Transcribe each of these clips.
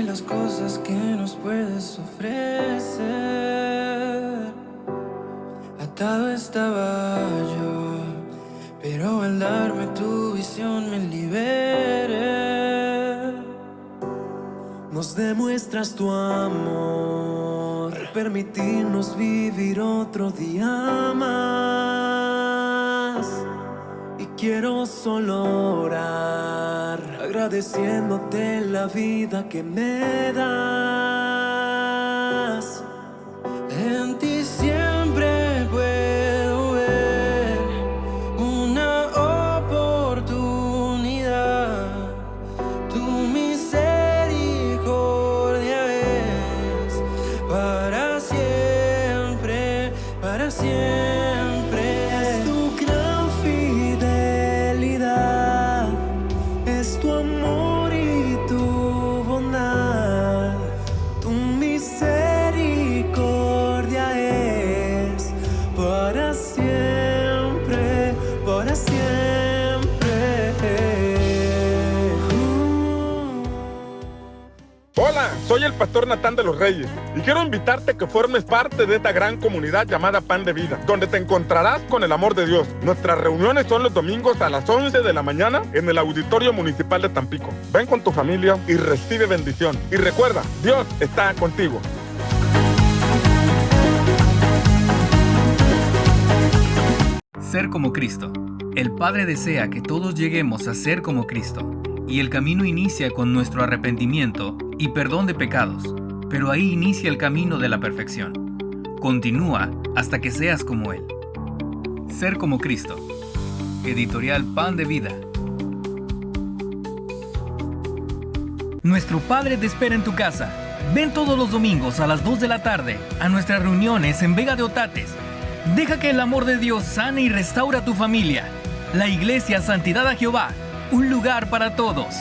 las cosas que nos puedes ofrecer. Atado estaba yo, pero al darme tu visión me liberé. Nos demuestras tu amor, permitirnos vivir otro día más. Y quiero solo orar, agradeciéndote la vida que me das. En ti siempre puedo ver una oportunidad. Tu misericordia es para siempre, para siempre. Es tu gran fidelidad, es tu amor y tu bondad. Tu misericordia es para siempre, para siempre. Hola, soy el pastor Natán de los Reyes y quiero invitarte a que formes parte de esta gran comunidad llamada Pan de Vida, donde te encontrarás con el amor de Dios. Nuestras reuniones son los domingos a las 11 de la mañana en el Auditorio Municipal de Tampico. Ven con tu familia y recibe bendición. Y recuerda, Dios está contigo. Ser como Cristo. El Padre desea que todos lleguemos a ser como Cristo, y el camino inicia con nuestro arrepentimiento y perdón de pecados, pero ahí inicia el camino de la perfección. Continúa hasta que seas como Él. Ser como Cristo. Editorial Pan de Vida. Nuestro Padre te espera en tu casa. Ven todos los domingos a las 2 de la tarde a nuestras reuniones en Vega de Otates. Deja que el amor de Dios sane y restaura tu familia. La Iglesia Santidad a Jehová, un lugar para todos.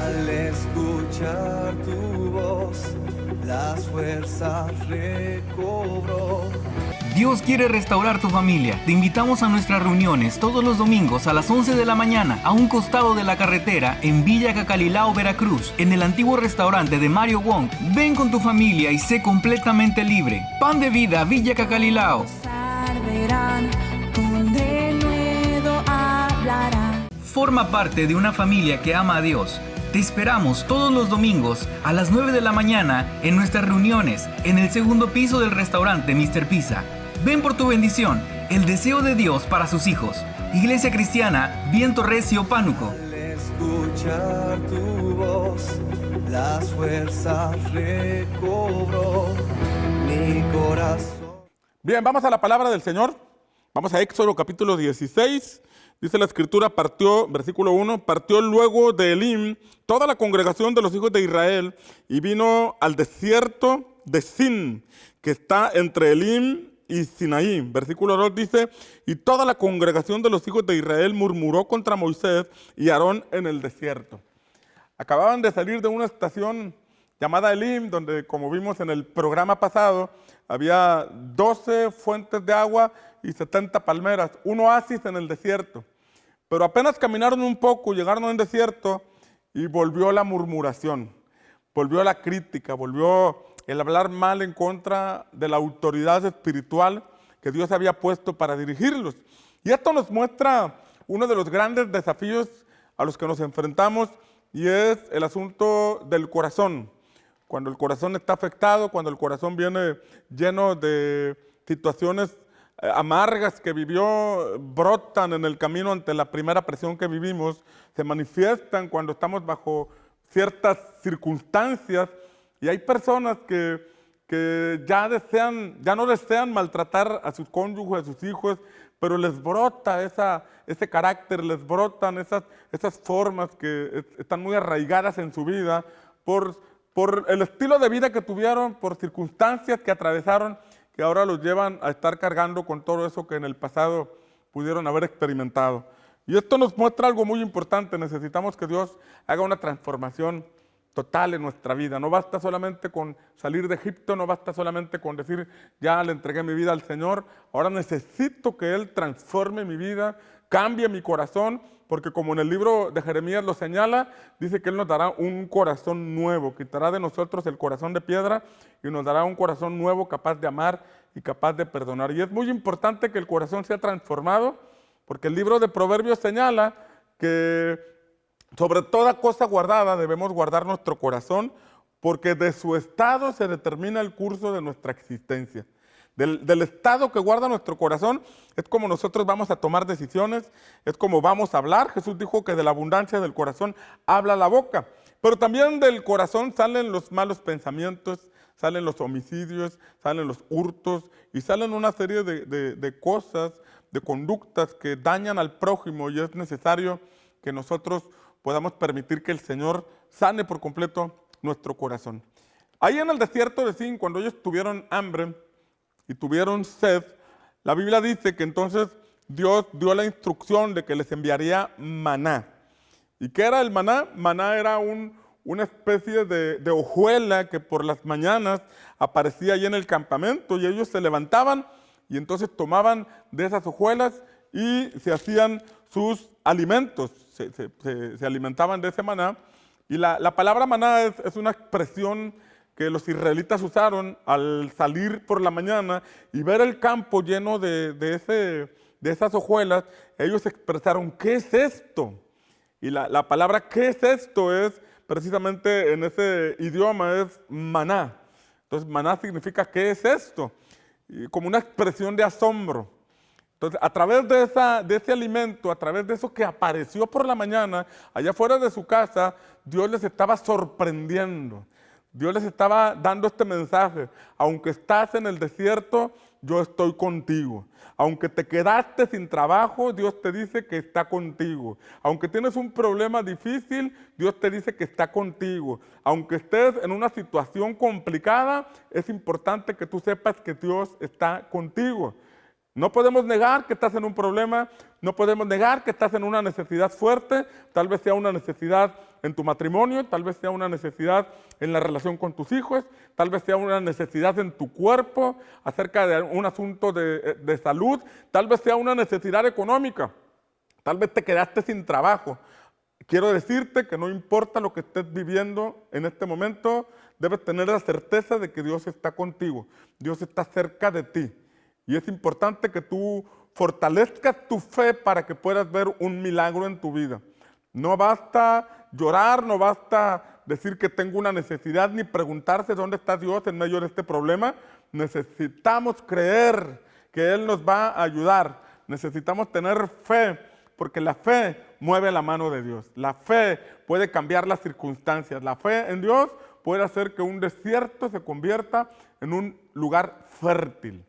Al escuchar tu voz, las fuerzas recobro. Dios quiere restaurar tu familia. Te invitamos a nuestras reuniones todos los domingos a las 11 de la mañana a un costado de la carretera en Villa Cacalilao, Veracruz, en el antiguo restaurante de Mario Wong. Ven con tu familia y sé completamente libre. Pan de Vida, Villa Cacalilao. Forma parte de una familia que ama a Dios. Te esperamos todos los domingos a las 9 de la mañana en nuestras reuniones en el segundo piso del restaurante Mr. Pizza. Ven por tu bendición, el deseo de Dios para sus hijos. Iglesia Cristiana, Viento Recio, Pánuco. Al escuchar tu voz, las fuerzas recobro mi corazón. Bien, vamos a la palabra del Señor. Vamos a Éxodo capítulo 16. Dice la escritura, versículo 1, partió luego de Elim toda la congregación de los hijos de Israel y vino al desierto de Sin, que está entre Elim y Sinaí. Versículo 2 dice, y toda la congregación de los hijos de Israel murmuró contra Moisés y Aarón en el desierto. Acababan de salir de una estación llamada Elim, donde, como vimos en el programa pasado, había 12 fuentes de agua y 70 palmeras, un oasis en el desierto. Pero apenas caminaron un poco, llegaron a un desierto y volvió la murmuración, volvió la crítica, volvió el hablar mal en contra de la autoridad espiritual que Dios había puesto para dirigirlos. Y esto nos muestra uno de los grandes desafíos a los que nos enfrentamos y es el asunto del corazón. Cuando el corazón está afectado, cuando el corazón viene lleno de situaciones amargas que vivió, brotan en el camino ante la primera presión que vivimos, se manifiestan cuando estamos bajo ciertas circunstancias y hay personas que ya no desean maltratar a sus cónyuges, a sus hijos, pero les brota ese carácter, les brotan esas formas que están muy arraigadas en su vida por el estilo de vida que tuvieron, por circunstancias que atravesaron, que ahora los llevan a estar cargando con todo eso que en el pasado pudieron haber experimentado. Y esto nos muestra algo muy importante. Necesitamos que Dios haga una transformación total en nuestra vida. No basta solamente con salir de Egipto, no basta solamente con decir, ya le entregué mi vida al Señor. Ahora necesito que Él transforme mi vida, cambie mi corazón, porque como en el libro de Jeremías lo señala, dice que Él nos dará un corazón nuevo, quitará de nosotros el corazón de piedra y nos dará un corazón nuevo capaz de amar y capaz de perdonar. Y es muy importante que el corazón sea transformado, porque el libro de Proverbios señala que sobre toda cosa guardada debemos guardar nuestro corazón, porque de su estado se determina el curso de nuestra existencia. Del estado que guarda nuestro corazón es como nosotros vamos a tomar decisiones, es como vamos a hablar. Jesús dijo que de la abundancia del corazón habla la boca, pero también del corazón salen los malos pensamientos, salen los homicidios, salen los hurtos y salen una serie de cosas, de conductas que dañan al prójimo, y es necesario que nosotros podamos permitir que el Señor sane por completo nuestro corazón. Ahí en el desierto de Sin, cuando ellos tuvieron hambre y tuvieron sed, la Biblia dice que entonces Dios dio la instrucción de que les enviaría maná. ¿Y qué era el maná? Maná era una especie de hojuela que por las mañanas aparecía ahí en el campamento, y ellos se levantaban y entonces tomaban de esas hojuelas y se hacían sus alimentos, se alimentaban de ese maná. Y la palabra maná es una expresión que los israelitas usaron al salir por la mañana y ver el campo lleno de esas hojuelas. Ellos expresaron, ¿qué es esto? Y la palabra ¿qué es esto? Es precisamente en ese idioma es maná. Entonces maná significa ¿qué es esto? Y como una expresión de asombro. Entonces, a través de ese alimento, a través de eso que apareció por la mañana, allá fuera de su casa, Dios les estaba sorprendiendo. Dios les estaba dando este mensaje: aunque estás en el desierto, yo estoy contigo. Aunque te quedaste sin trabajo, Dios te dice que está contigo. Aunque tienes un problema difícil, Dios te dice que está contigo. Aunque estés en una situación complicada, es importante que tú sepas que Dios está contigo. No podemos negar que estás en un problema, no podemos negar que estás en una necesidad fuerte. Tal vez sea una necesidad en tu matrimonio, tal vez sea una necesidad en la relación con tus hijos, tal vez sea una necesidad en tu cuerpo, acerca de un asunto de salud, tal vez sea una necesidad económica, tal vez te quedaste sin trabajo. Quiero decirte que no importa lo que estés viviendo en este momento, debes tener la certeza de que Dios está contigo, Dios está cerca de ti. Y es importante que tú fortalezcas tu fe para que puedas ver un milagro en tu vida. No basta llorar, no basta decir que tengo una necesidad, ni preguntarse dónde está Dios en medio de este problema. Necesitamos creer que Él nos va a ayudar. Necesitamos tener fe, porque la fe mueve la mano de Dios. La fe puede cambiar las circunstancias. La fe en Dios puede hacer que un desierto se convierta en un lugar fértil.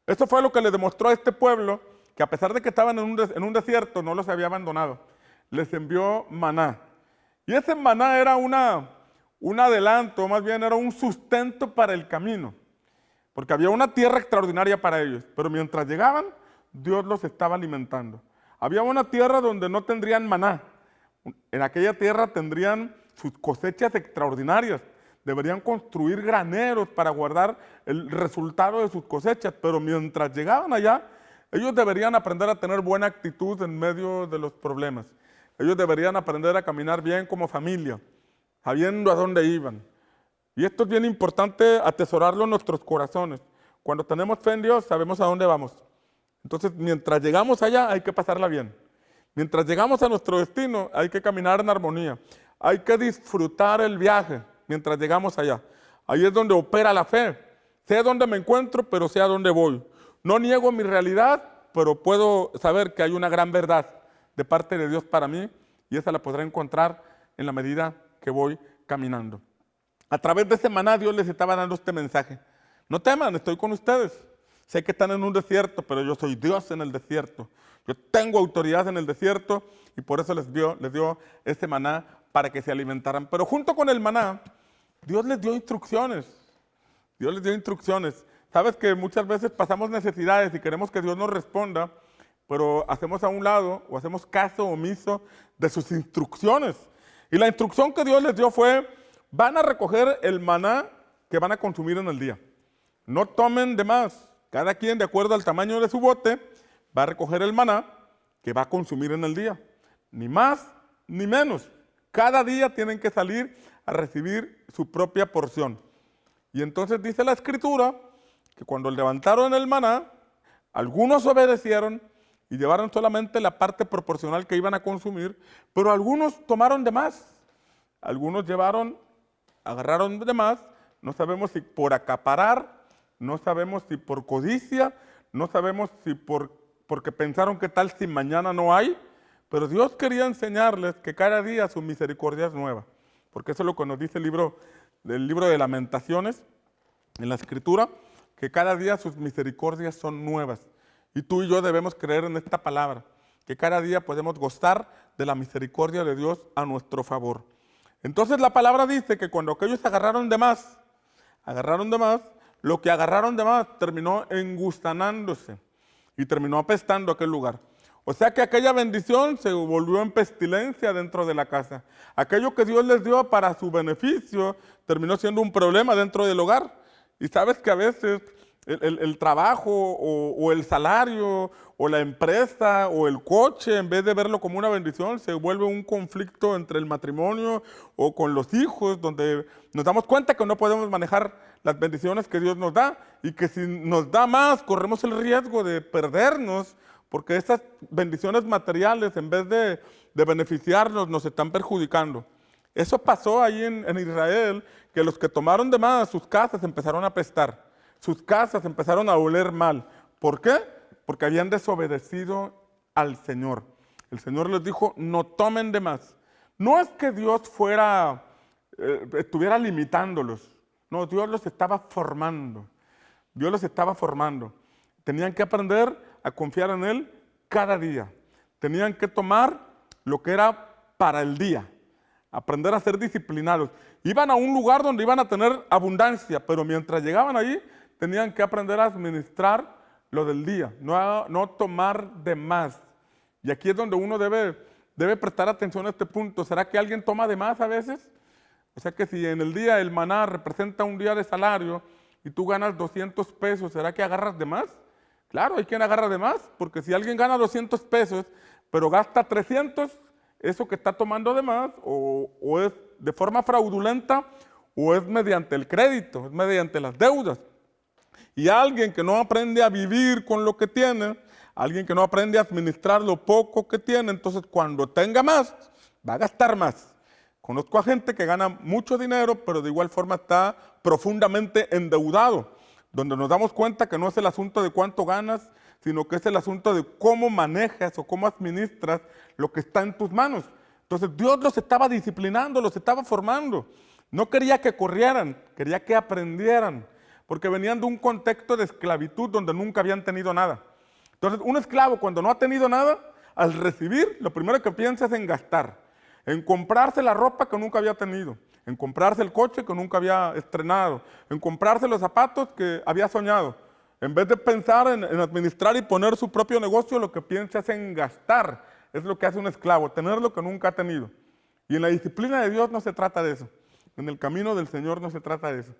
Esto fue lo que le demostró a este pueblo, que a pesar de que estaban en un desierto, no los había abandonado. Les envió maná. Y ese maná era un adelanto, más bien era un sustento para el camino. Porque había una tierra extraordinaria para ellos. Pero mientras llegaban, Dios los estaba alimentando. Había una tierra donde no tendrían maná. En aquella tierra tendrían sus cosechas extraordinarias. Deberían construir graneros para guardar el resultado de sus cosechas, pero mientras llegaban allá, ellos deberían aprender a tener buena actitud en medio de los problemas. Ellos deberían aprender a caminar bien como familia, sabiendo a dónde iban. Y esto es bien importante atesorarlo en nuestros corazones. Cuando tenemos fe en Dios, sabemos a dónde vamos. Entonces, mientras llegamos allá, hay que pasarla bien. Mientras llegamos a nuestro destino, hay que caminar en armonía. Hay que disfrutar el viaje mientras llegamos allá. Ahí es donde opera la fe. Sé dónde me encuentro, pero sé a dónde voy. No niego mi realidad, pero puedo saber que hay una gran verdad de parte de Dios para mí, y esa la podré encontrar en la medida que voy caminando. A través de ese maná Dios les estaba dando este mensaje: no teman, estoy con ustedes. Sé que están en un desierto, pero yo soy Dios en el desierto. Yo tengo autoridad en el desierto, y por eso les dio ese maná para que se alimentaran. Pero junto con el maná, Dios les dio instrucciones. Dios les dio instrucciones. Sabes que muchas veces pasamos necesidades y queremos que Dios nos responda, pero hacemos a un lado o hacemos caso omiso de sus instrucciones. Y la instrucción que Dios les dio fue: van a recoger el maná que van a consumir en el día. No tomen de más. Cada quien, de acuerdo al tamaño de su bote, va a recoger el maná que va a consumir en el día. Ni más ni menos. Cada día tienen que salir a recibir su propia porción. Y entonces dice la Escritura que cuando levantaron el maná, algunos obedecieron y llevaron solamente la parte proporcional que iban a consumir, pero algunos tomaron de más. Algunos agarraron de más, no sabemos si por acaparar, no sabemos si por codicia, no sabemos si porque pensaron que tal si mañana no hay, pero Dios quería enseñarles que cada día su misericordia es nueva, porque eso es lo que nos dice el libro de Lamentaciones, en la Escritura, que cada día sus misericordias son nuevas. Y tú y yo debemos creer en esta palabra, que cada día podemos gozar de la misericordia de Dios a nuestro favor. Entonces la palabra dice que cuando aquellos agarraron de más, lo que agarraron de más terminó engusanándose y terminó apestando aquel lugar. O sea que aquella bendición se volvió en pestilencia dentro de la casa. Aquello que Dios les dio para su beneficio terminó siendo un problema dentro del hogar. Y sabes que a veces el trabajo o el salario o la empresa o el coche, en vez de verlo como una bendición, se vuelve un conflicto entre el matrimonio o con los hijos, donde nos damos cuenta que no podemos manejar las bendiciones que Dios nos da y que si nos da más, corremos el riesgo de perdernos, porque esas bendiciones materiales, en vez de beneficiarnos, nos están perjudicando. Eso pasó ahí en Israel, que los que tomaron de más, sus casas empezaron a apestar, sus casas empezaron a oler mal. ¿Por qué? Porque habían desobedecido al Señor. El Señor les dijo, no tomen de más. No es que Dios estuviera limitándolos. No, Dios los estaba formando. Dios los estaba formando. Tenían que aprender a confiar en Él cada día. Tenían que tomar lo que era para el día. Aprender a ser disciplinados. Iban a un lugar donde iban a tener abundancia, pero mientras llegaban allí, tenían que aprender a administrar lo del día, no tomar de más. Y aquí es donde uno debe prestar atención a este punto. ¿Será que alguien toma de más a veces? O sea que si en el día el maná representa un día de salario y tú ganas 200 pesos, ¿será que agarras de más? Claro, hay quien agarra de más, porque si alguien gana 200 pesos, pero gasta 300, eso que está tomando de más, o es de forma fraudulenta, o es mediante el crédito, es mediante las deudas. Y alguien que no aprende a vivir con lo que tiene, alguien que no aprende a administrar lo poco que tiene, entonces cuando tenga más, va a gastar más. Conozco a gente que gana mucho dinero, pero de igual forma está profundamente endeudado, donde nos damos cuenta que no es el asunto de cuánto ganas, sino que es el asunto de cómo manejas o cómo administras lo que está en tus manos. Entonces Dios los estaba disciplinando, los estaba formando. No quería que corrieran, quería que aprendieran, porque venían de un contexto de esclavitud donde nunca habían tenido nada. Entonces un esclavo cuando no ha tenido nada, al recibir, lo primero que piensa es en gastar, en comprarse la ropa que nunca había tenido, en comprarse el coche que nunca había estrenado, en comprarse los zapatos que había soñado. En vez de pensar en administrar y poner su propio negocio, lo que piensa es en gastar. Es lo que hace un esclavo, tener lo que nunca ha tenido. Y en la disciplina de Dios no se trata de eso. En el camino del Señor no se trata de eso.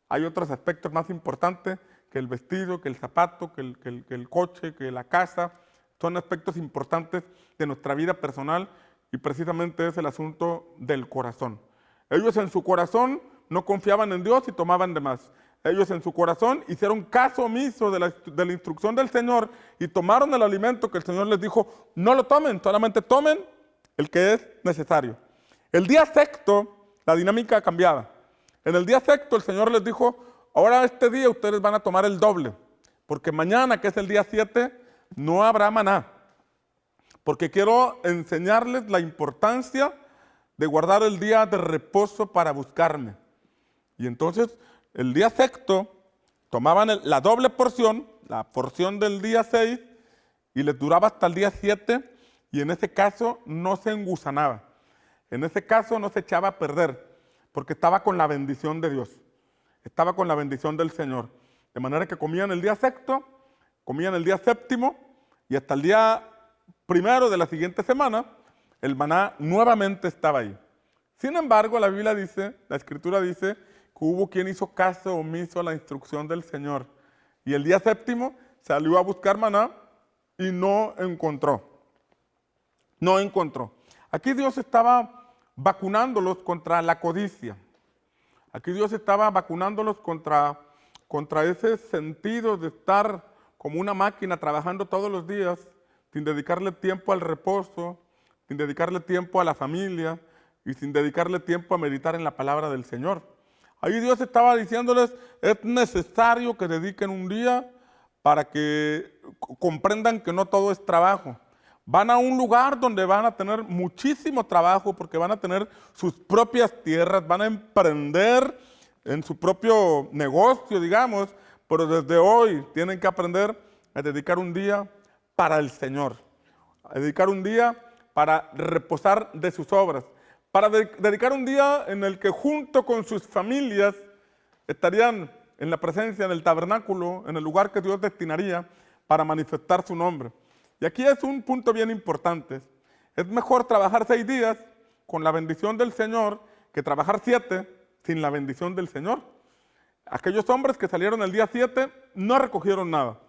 Hay otros aspectos más importantes que el vestido, que el zapato, que el coche, que la casa. Son aspectos importantes de nuestra vida personal y precisamente es el asunto del corazón. Ellos en su corazón no confiaban en Dios y tomaban de más. Ellos en su corazón hicieron caso omiso de la instrucción del Señor y tomaron el alimento que el Señor les dijo, no lo tomen, solamente tomen el que es necesario. El día sexto, la dinámica cambiaba. En el día sexto el Señor les dijo, ahora este día ustedes van a tomar el doble, porque mañana, que es el día 7, no habrá maná. Porque quiero enseñarles la importancia de guardar el día de reposo para buscarme. Y entonces, el día sexto, tomaban la doble porción, la porción del día 6, y les duraba hasta el día 7, y en ese caso no se engusanaba. En ese caso no se echaba a perder, porque estaba con la bendición de Dios. Estaba con la bendición del Señor. De manera que comían el día sexto, comían el día séptimo, y hasta el día primero de la siguiente semana, el maná nuevamente estaba ahí. Sin embargo, la Biblia dice, la Escritura dice, que hubo quien hizo caso omiso a la instrucción del Señor. Y el día séptimo salió a buscar maná y no encontró. No encontró. Aquí Dios estaba vacunándolos contra la codicia. Aquí Dios estaba vacunándolos contra ese sentido de estar como una máquina trabajando todos los días sin dedicarle tiempo al reposo, sin dedicarle tiempo a la familia y sin dedicarle tiempo a meditar en la palabra del Señor. Ahí Dios estaba diciéndoles, es necesario que dediquen un día para que comprendan que no todo es trabajo. Van a un lugar donde van a tener muchísimo trabajo porque van a tener sus propias tierras, van a emprender en su propio negocio, digamos, pero desde hoy tienen que aprender a dedicar un día para el Señor, a dedicar un día para reposar de sus obras, para dedicar un día en el que junto con sus familias estarían en la presencia, en el tabernáculo, en el lugar que Dios destinaría para manifestar su nombre. Y aquí es un punto bien importante. Es mejor trabajar 6 días con la bendición del Señor que trabajar 7 sin la bendición del Señor. Aquellos hombres que salieron el día 7 no recogieron nada.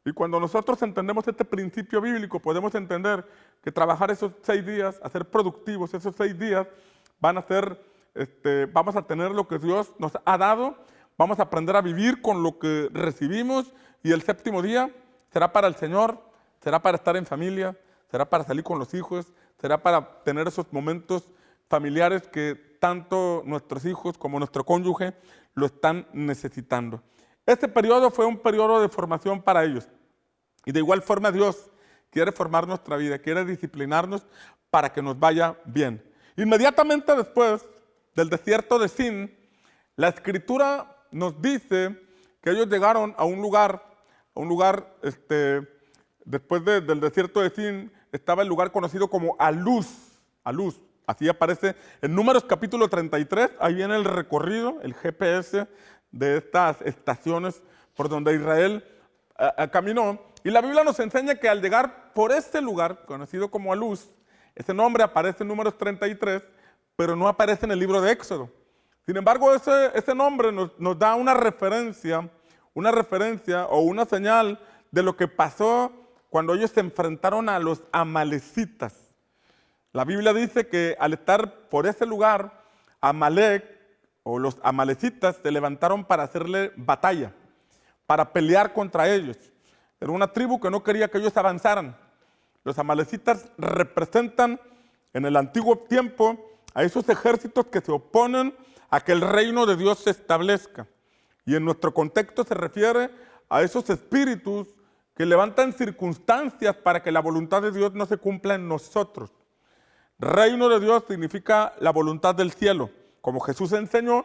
Y cuando nosotros entendemos este principio bíblico, podemos entender que trabajar esos 6 días, a ser productivos esos 6 días, vamos a tener lo que Dios nos ha dado, vamos a aprender a vivir con lo que recibimos, y el 7º día será para el Señor, será para estar en familia, será para salir con los hijos, será para tener esos momentos familiares que tanto nuestros hijos como nuestro cónyuge lo están necesitando. Este periodo fue un periodo de formación para ellos. Y de igual forma Dios quiere formar nuestra vida, quiere disciplinarnos para que nos vaya bien. Inmediatamente después del desierto de Sin, la Escritura nos dice que ellos llegaron a un lugar, después del desierto de Sin, estaba el lugar conocido como Aluz. Así aparece en Números capítulo 33, ahí viene el recorrido, el GPS de estas estaciones por donde Israel caminó. Y la Biblia nos enseña que al llegar por este lugar, conocido como Aluz, ese nombre aparece en Números 33, pero no aparece en el libro de Éxodo. Sin embargo, ese nombre nos da una referencia o una señal de lo que pasó cuando ellos se enfrentaron a los amalecitas. La Biblia dice que al estar por ese lugar, Amalec o los amalecitas se levantaron para hacerle batalla, para pelear contra ellos. Era una tribu que no quería que ellos avanzaran. Los amalecitas representan en el antiguo tiempo a esos ejércitos que se oponen a que el reino de Dios se establezca. Y en nuestro contexto se refiere a esos espíritus que levantan circunstancias para que la voluntad de Dios no se cumpla en nosotros. Reino de Dios significa la voluntad del cielo, como Jesús enseñó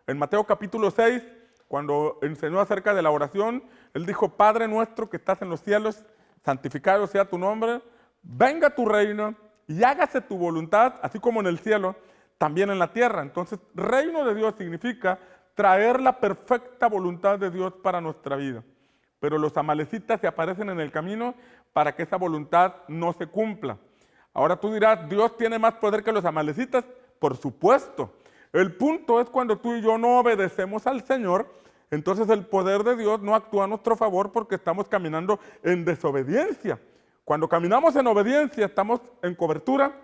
en Mateo capítulo 6, cuando enseñó acerca de la oración. Él dijo, Padre nuestro que estás en los cielos, santificado sea tu nombre, venga tu reino y hágase tu voluntad, así como en el cielo, también en la tierra. Entonces, reino de Dios significa traer la perfecta voluntad de Dios para nuestra vida. Pero los amalecitas se aparecen en el camino para que esa voluntad no se cumpla. Ahora tú dirás, ¿Dios tiene más poder que los amalecitas? Por supuesto. El punto es cuando tú y yo no obedecemos al Señor, entonces el poder de Dios no actúa a nuestro favor porque estamos caminando en desobediencia. Cuando caminamos en obediencia estamos en cobertura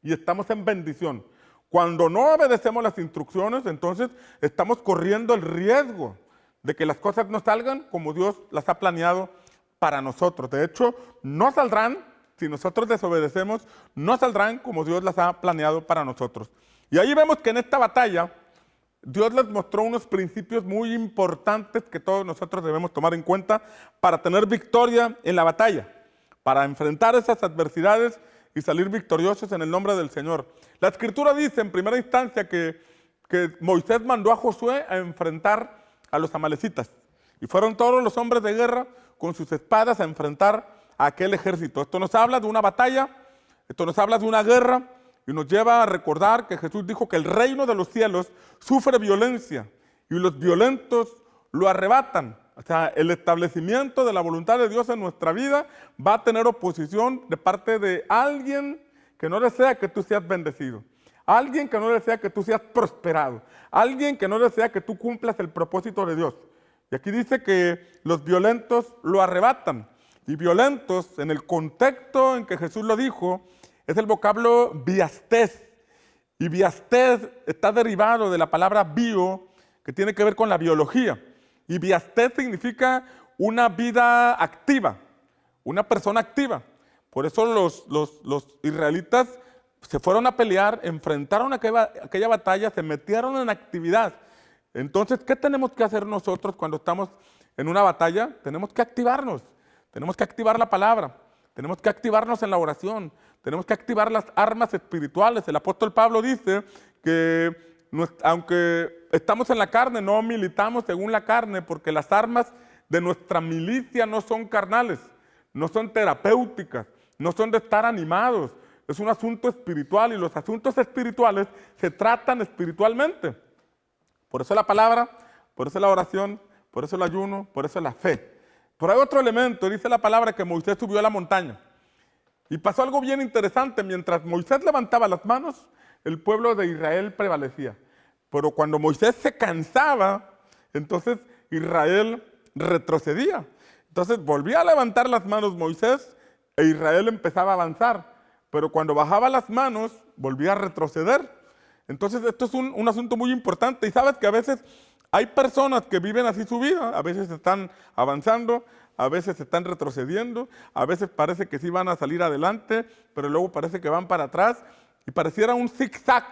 y estamos en bendición. Cuando no obedecemos las instrucciones, entonces estamos corriendo el riesgo de que las cosas no salgan como Dios las ha planeado para nosotros. De hecho, no saldrán. Si nosotros desobedecemos, no saldrán como Dios las ha planeado para nosotros. Y ahí vemos que en esta batalla, Dios les mostró unos principios muy importantes que todos nosotros debemos tomar en cuenta para tener victoria en la batalla, para enfrentar esas adversidades y salir victoriosos en el nombre del Señor. La Escritura dice en primera instancia que Moisés mandó a Josué a enfrentar a los amalecitas. Y fueron todos los hombres de guerra con sus espadas a enfrentar a aquel ejército. Esto nos habla de una batalla, esto nos habla de una guerra y nos lleva a recordar que Jesús dijo que el reino de los cielos sufre violencia y los violentos lo arrebatan. O sea, el establecimiento de la voluntad de Dios en nuestra vida va a tener oposición de parte de alguien que no desea que tú seas bendecido, alguien que no desea que tú seas prosperado, alguien que no desea que tú cumplas el propósito de Dios. Y aquí dice que los violentos lo arrebatan. Y violentos, en el contexto en que Jesús lo dijo, Es el vocablo biastés. Y biastés está derivado de la palabra bio, que tiene que ver con la biología. Y biastés significa una vida activa, una persona activa. Por eso los israelitas se fueron a pelear, enfrentaron aquella batalla, se metieron en actividad. Entonces, ¿qué tenemos que hacer nosotros cuando estamos en una batalla? Tenemos que activarnos, tenemos que activar la palabra, tenemos que activarnos en la oración, tenemos que activar las armas espirituales. El apóstol Pablo dice que aunque estamos en la carne, no militamos según la carne, porque las armas de nuestra milicia no son carnales, no son terapéuticas, no son de estar animados. Es un asunto espiritual y los asuntos espirituales se tratan espiritualmente. Por eso la palabra, por eso la oración, por eso el ayuno, por eso la fe. Pero hay otro elemento, dice la palabra que Moisés subió a la montaña. Y pasó algo bien interesante, mientras Moisés levantaba las manos, el pueblo de Israel prevalecía. Pero cuando Moisés se cansaba, entonces Israel retrocedía. Entonces volvía a levantar las manos Moisés e Israel empezaba a avanzar. Pero cuando bajaba las manos, volvía a retroceder. Entonces esto es un asunto muy importante. Y sabes que a veces hay personas que viven así su vida. A veces están avanzando, a veces están retrocediendo, a veces parece que sí van a salir adelante, pero luego parece que van para atrás. Y pareciera un zigzag.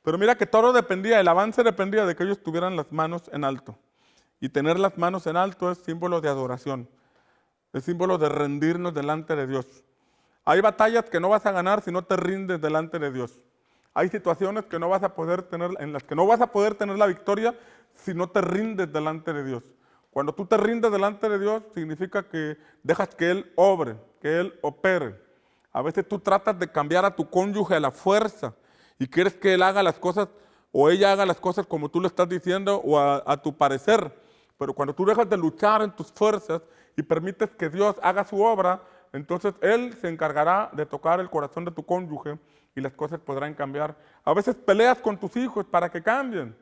Pero mira que todo dependía, el avance dependía de que ellos tuvieran las manos en alto. Y tener las manos en alto es símbolo de adoración. Es símbolo de rendirnos delante de Dios. Hay batallas que no vas a ganar si no te rindes delante de Dios. Hay situaciones que no vas a poder tener, en las que no vas a poder tener la victoria si no te rindes delante de Dios. Cuando tú te rindes delante de Dios, significa que dejas que Él obre, que Él opere. A veces tú tratas de cambiar a tu cónyuge a la fuerza y quieres que él haga las cosas o ella haga las cosas como tú le estás diciendo o a tu parecer. Pero cuando tú dejas de luchar en tus fuerzas y permites que Dios haga su obra, entonces Él se encargará de tocar el corazón de tu cónyuge y las cosas podrán cambiar. A veces peleas con tus hijos para que cambien.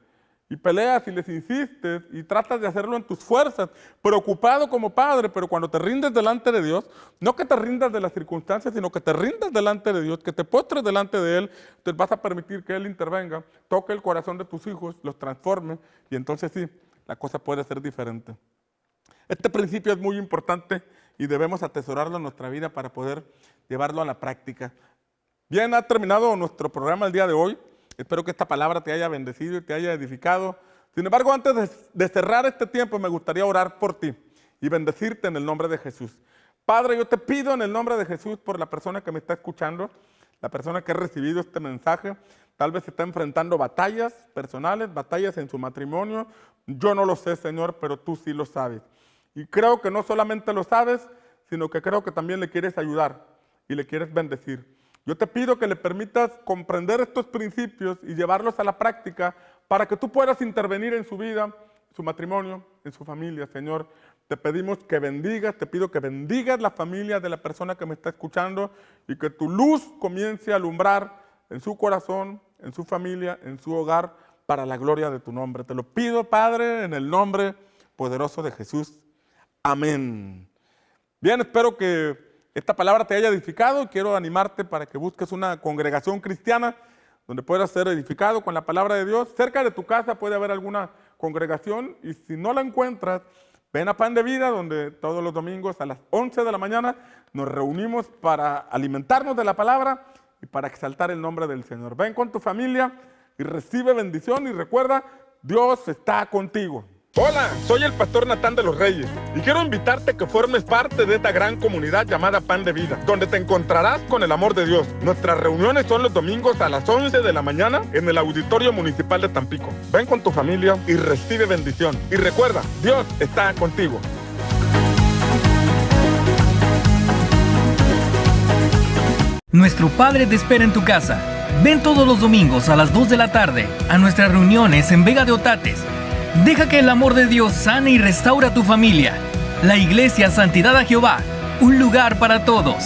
Y peleas y les insistes y tratas de hacerlo en tus fuerzas, preocupado como padre, pero cuando te rindes delante de Dios, no que te rindas de las circunstancias, sino que te rindas delante de Dios, que te postres delante de Él, te vas a permitir que Él intervenga, toque el corazón de tus hijos, los transforme, y entonces sí, la cosa puede ser diferente. Este principio es muy importante y debemos atesorarlo en nuestra vida para poder llevarlo a la práctica. Bien, ha terminado nuestro programa el día de hoy. Espero que esta palabra te haya bendecido y te haya edificado. Sin embargo, antes de cerrar este tiempo, me gustaría orar por ti y bendecirte en el nombre de Jesús. Padre, yo te pido en el nombre de Jesús por la persona que me está escuchando, la persona que ha recibido este mensaje, tal vez está enfrentando batallas personales, batallas en su matrimonio. Yo no lo sé, Señor, pero tú sí lo sabes. Y creo que no solamente lo sabes, sino que creo que también le quieres ayudar y le quieres bendecir. Yo te pido que le permitas comprender estos principios y llevarlos a la práctica para que tú puedas intervenir en su vida, en su matrimonio, en su familia, Señor. Te pedimos que bendigas, te pido que bendigas la familia de la persona que me está escuchando y que tu luz comience a alumbrar en su corazón, en su familia, en su hogar, para la gloria de tu nombre. Te lo pido, Padre, en el nombre poderoso de Jesús. Amén. Bien, espero que esta palabra te haya edificado y quiero animarte para que busques una congregación cristiana donde puedas ser edificado con la palabra de Dios. Cerca de tu casa puede haber alguna congregación y si no la encuentras, ven a Pan de Vida, donde todos los domingos a las 11 de la mañana nos reunimos para alimentarnos de la palabra y para exaltar el nombre del Señor. Ven con tu familia y recibe bendición y recuerda, Dios está contigo. Hola, soy el pastor Natán de los Reyes y quiero invitarte a que formes parte de esta gran comunidad llamada Pan de Vida, donde te encontrarás con el amor de Dios. Nuestras reuniones son los domingos a las 11 de la mañana en el Auditorio Municipal de Tampico. Ven con tu familia y recibe bendición. Y recuerda, Dios está contigo. Nuestro Padre te espera en tu casa. Ven todos los domingos a las 2 de la tarde a nuestras reuniones en Vega de Otates. Deja que el amor de Dios sane y restaura tu familia. La Iglesia Santidad a Jehová, un lugar para todos.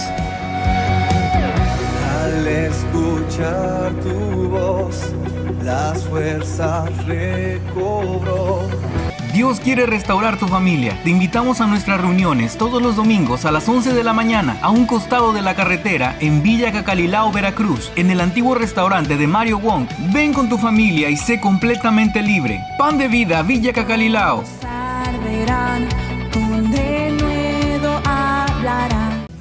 Al escuchar tu voz, las fuerzas recobro. Dios quiere restaurar tu familia. Te invitamos a nuestras reuniones todos los domingos a las 11 de la mañana a un costado de la carretera en Villa Cacalilao, Veracruz, en el antiguo restaurante de Mario Wong. Ven con tu familia y sé completamente libre. Pan de Vida, Villa Cacalilao.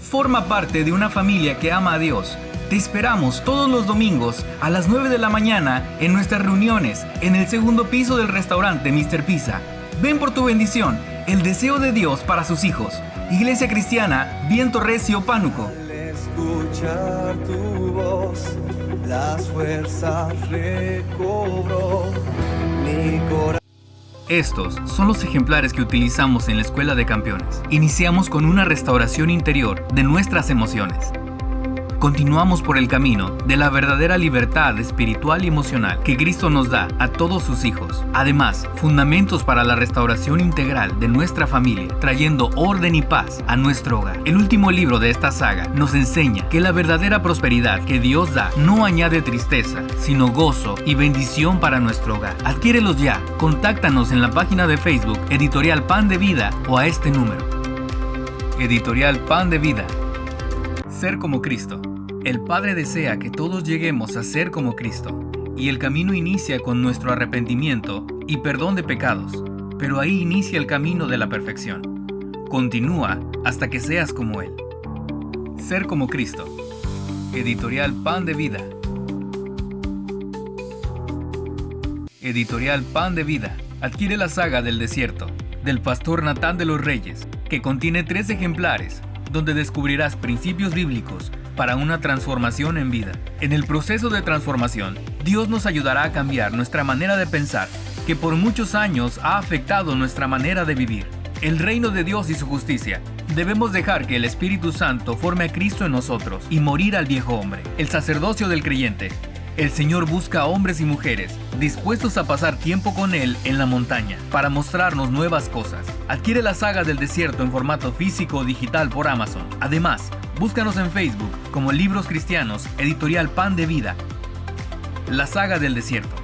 Forma parte de una familia que ama a Dios. Te esperamos todos los domingos a las 9 de la mañana en nuestras reuniones en el segundo piso del restaurante Mr. Pizza. Ven por tu bendición, el deseo de Dios para sus hijos. Iglesia Cristiana Viento Recio, Pánuco. Al escuchar tu voz, las fuerzas recobró mi corazón. Estos son los ejemplares que utilizamos en la Escuela de Campeones. Iniciamos con una restauración interior de nuestras emociones. Continuamos por el camino de la verdadera libertad espiritual y emocional que Cristo nos da a todos sus hijos. Además, fundamentos para la restauración integral de nuestra familia, trayendo orden y paz a nuestro hogar. El último libro de esta saga nos enseña que la verdadera prosperidad que Dios da no añade tristeza, sino gozo y bendición para nuestro hogar. Adquiérelos ya. Contáctanos en la página de Facebook Editorial Pan de Vida o a este número. Editorial Pan de Vida. Ser como Cristo. El Padre desea que todos lleguemos a ser como Cristo, y el camino inicia con nuestro arrepentimiento y perdón de pecados, pero ahí inicia el camino de la perfección. Continúa hasta que seas como Él. Ser como Cristo. Editorial Pan de Vida. Editorial Pan de Vida. Adquiere la saga del desierto, del pastor Natán de los Reyes, que contiene 3 ejemplares, donde descubrirás principios bíblicos para una transformación en vida. En el proceso de transformación, Dios nos ayudará a cambiar nuestra manera de pensar, que por muchos años ha afectado nuestra manera de vivir. El reino de Dios y su justicia. Debemos dejar que el Espíritu Santo forme a Cristo en nosotros y morir al viejo hombre. El sacerdocio del creyente. El Señor busca a hombres y mujeres dispuestos a pasar tiempo con Él en la montaña para mostrarnos nuevas cosas. Adquiere la saga del desierto en formato físico o digital por Amazon. Además, búscanos en Facebook como Libros Cristianos, Editorial Pan de Vida. La saga del desierto.